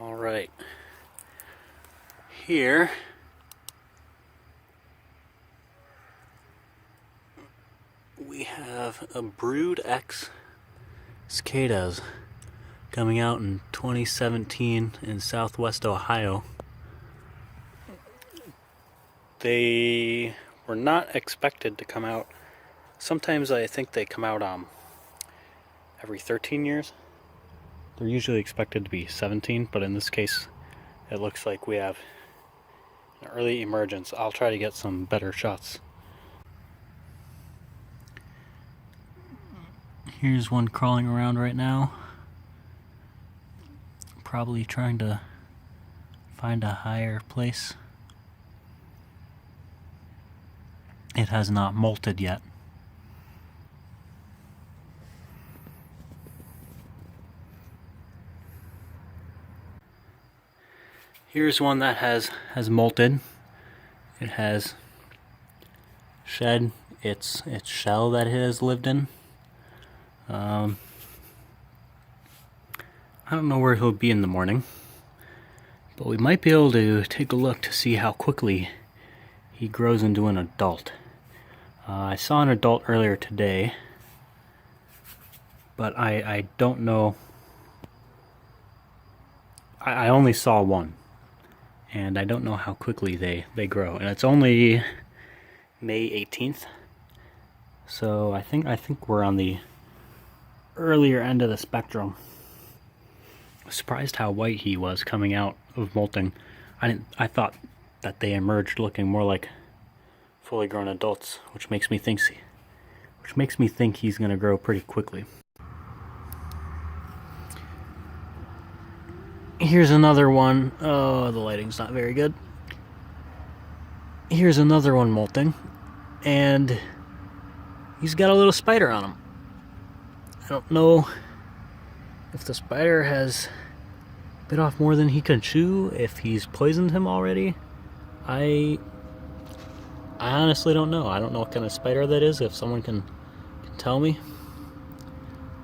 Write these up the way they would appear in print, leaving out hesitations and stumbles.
All right, here we have a brood X cicadas coming out in 2017 in southwest Ohio. They were not expected to come out. Sometimes I think they come out every 13 years. They're usually expected to be 17, but in this case it looks like we have an early emergence. I'll try to get some better shots. Here's one crawling around right now, probably trying to find a higher place. It has not molted yet. Here's one that has molted. It has shed its shell that it has lived in. I don't know where he'll be in the morning, but we might be able to take a look to see how quickly he grows into an adult. I saw an adult earlier today, but I don't know. I only saw one, and I don't know how quickly they grow. And it's only May 18th, so I think we're on the earlier end of the spectrum. I was surprised how white he was coming out of molting. I thought that they emerged looking more like fully grown adults, which makes me think he's going to grow pretty quickly. Here's another one. Oh, the lighting's not very good. Here's another one molting, and he's got a little spider on him. I don't know if the spider has bit off more than he can chew, if he's poisoned him already. I honestly don't know. I don't know what kind of spider that is. If someone can tell me,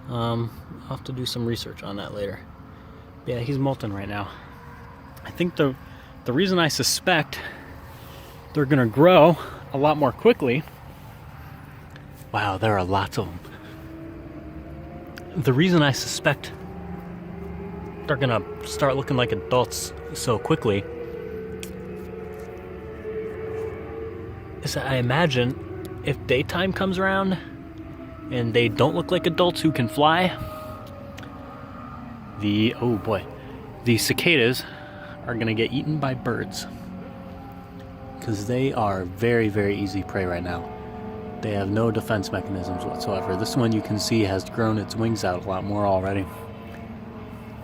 I'll have to do some research on that later. Yeah, he's molting right now. I think the reason I suspect they're gonna grow a lot more quickly. Wow, there are lots of them. The reason I suspect they're gonna start looking like adults so quickly is that I imagine if daytime comes around and they don't look like adults who can fly, the cicadas are gonna get eaten by birds, because they are very, very easy prey right now. They have no defense mechanisms whatsoever. This one, you can see, has grown its wings out a lot more already.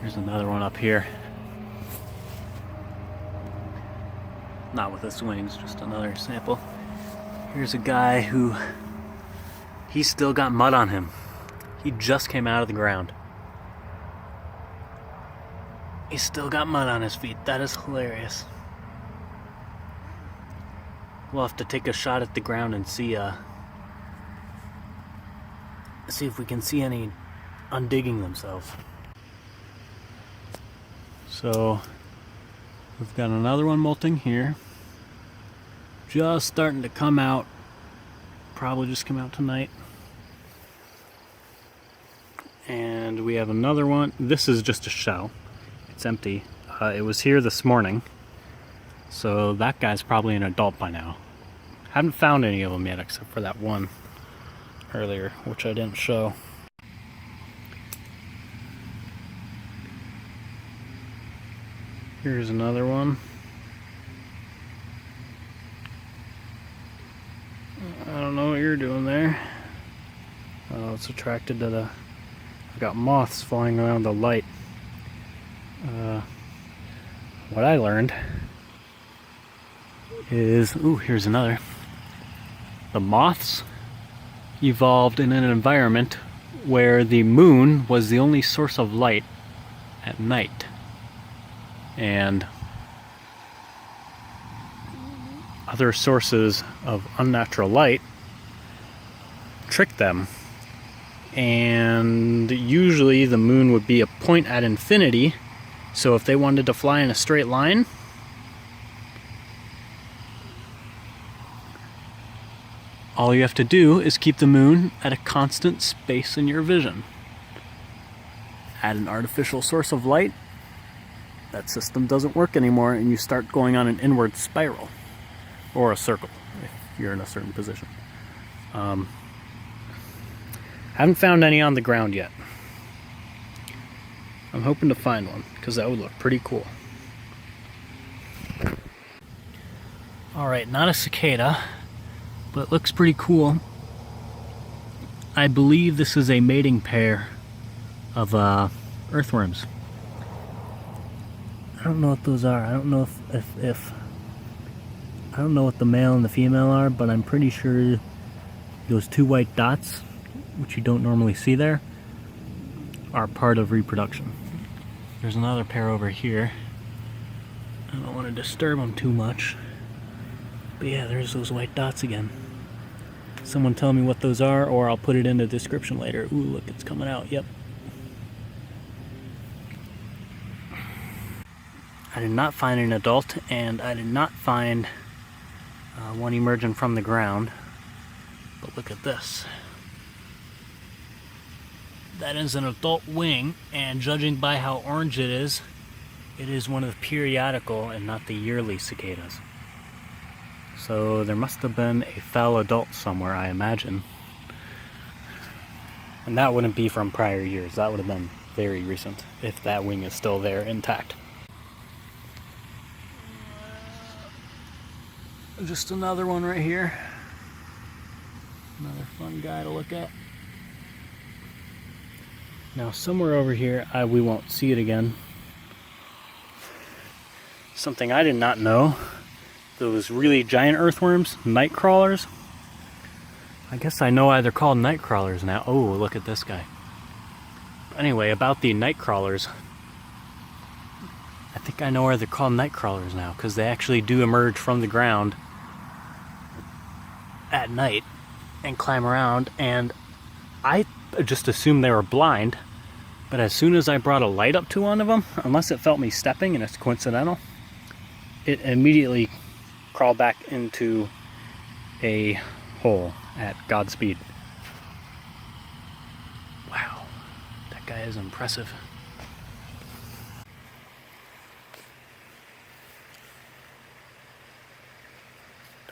There's another one up here. Not with its wings, just another sample. Here's a guy who, he's still got mud on him. He just came out of the ground. He's still got mud on his feet. That is hilarious. We'll have to take a shot at the ground and see if we can see any undigging themselves. So we've got another one molting here, just starting to come out, probably just come out tonight. And we have another one. This is just a shell, it's empty. It was here this morning, so that guy's probably an adult by now. Haven't found any of them yet except for that one earlier, which I didn't show. Here's another one. I don't know what you're doing there. Oh, it's attracted to the... I've got moths flying around the light. What I learned is... Ooh, here's another. The moths evolved in an environment where the moon was the only source of light at night. And other sources of unnatural light tricked them. And usually the moon would be a point at infinity So if they wanted to fly in a straight line, all you have to do is keep the moon at a constant space in your vision. Add an artificial source of light, that system doesn't work anymore, and you start going on an inward spiral, or a circle, if you're in a certain position. Haven't found any on the ground yet. I'm hoping to find one, because that would look pretty cool. Alright, not a cicada, but it looks pretty cool. I believe this is a mating pair of earthworms. I don't know what those are. I don't know if I don't know what the male and the female are, but I'm pretty sure those two white dots, which you don't normally see there, are part of reproduction. There's another pair over here. I don't want to disturb them too much. But yeah, there's those white dots again. Someone tell me what those are, or I'll put it in the description later. Ooh, look, it's coming out. Yep. I did not find an adult, and I did not find one emerging from the ground. But look at this. That is an adult wing, and judging by how orange it is one of the periodical and not the yearly cicadas. So there must have been a foul adult somewhere, I imagine. And that wouldn't be from prior years. That would have been very recent, if that wing is still there intact. Just another one right here. Another fun guy to look at. Now somewhere over here, we won't see it again. Something I did not know. Those really giant earthworms, night crawlers. I guess I know why they're called night crawlers now. Oh, look at this guy. Anyway, about the night crawlers. I think I know why they're called night crawlers now, because they actually do emerge from the ground at night and climb around, and I just assumed they were blind, but as soon as I brought a light up to one of them, unless it felt me stepping and it's coincidental, it immediately crawled back into a hole at Godspeed. Wow, that guy is impressive.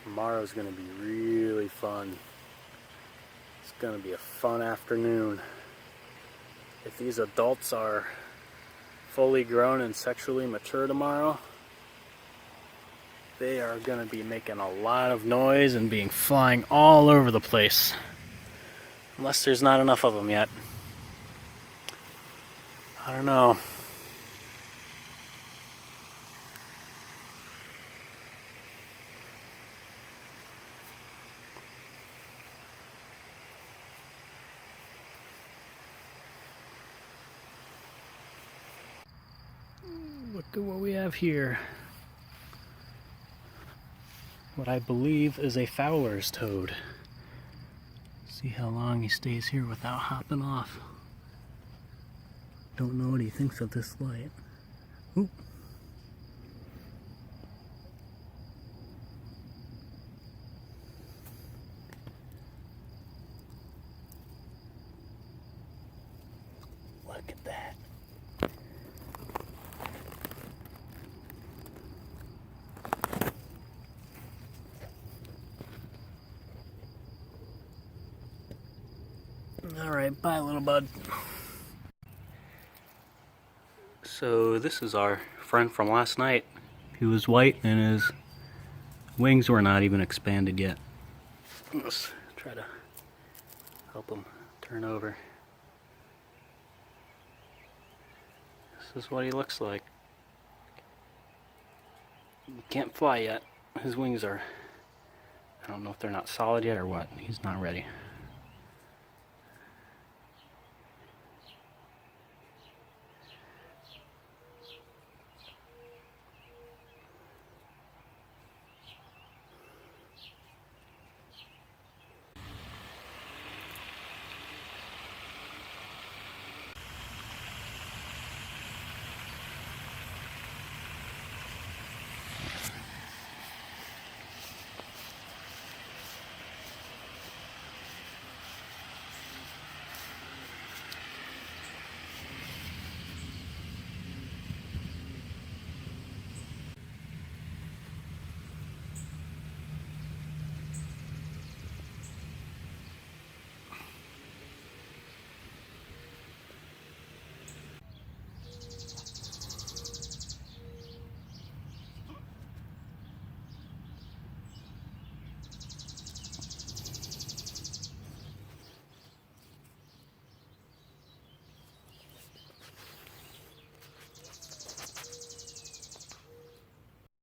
Tomorrow's gonna be really fun. It's gonna be a fun afternoon. If these adults are fully grown and sexually mature tomorrow, they are gonna be making a lot of noise and being flying all over the place. Unless there's not enough of them yet. I don't know. Look at what we have here. What I believe is a Fowler's toad. See how long he stays here without hopping off. Don't know what he thinks of this light. Oop. Look at that. Alright, bye little bud. So this is our friend from last night. He was white and his wings were not even expanded yet. Let's try to help him turn over. This is what he looks like. He can't fly yet. His wings are, I don't know if they're not solid yet or what. He's not ready.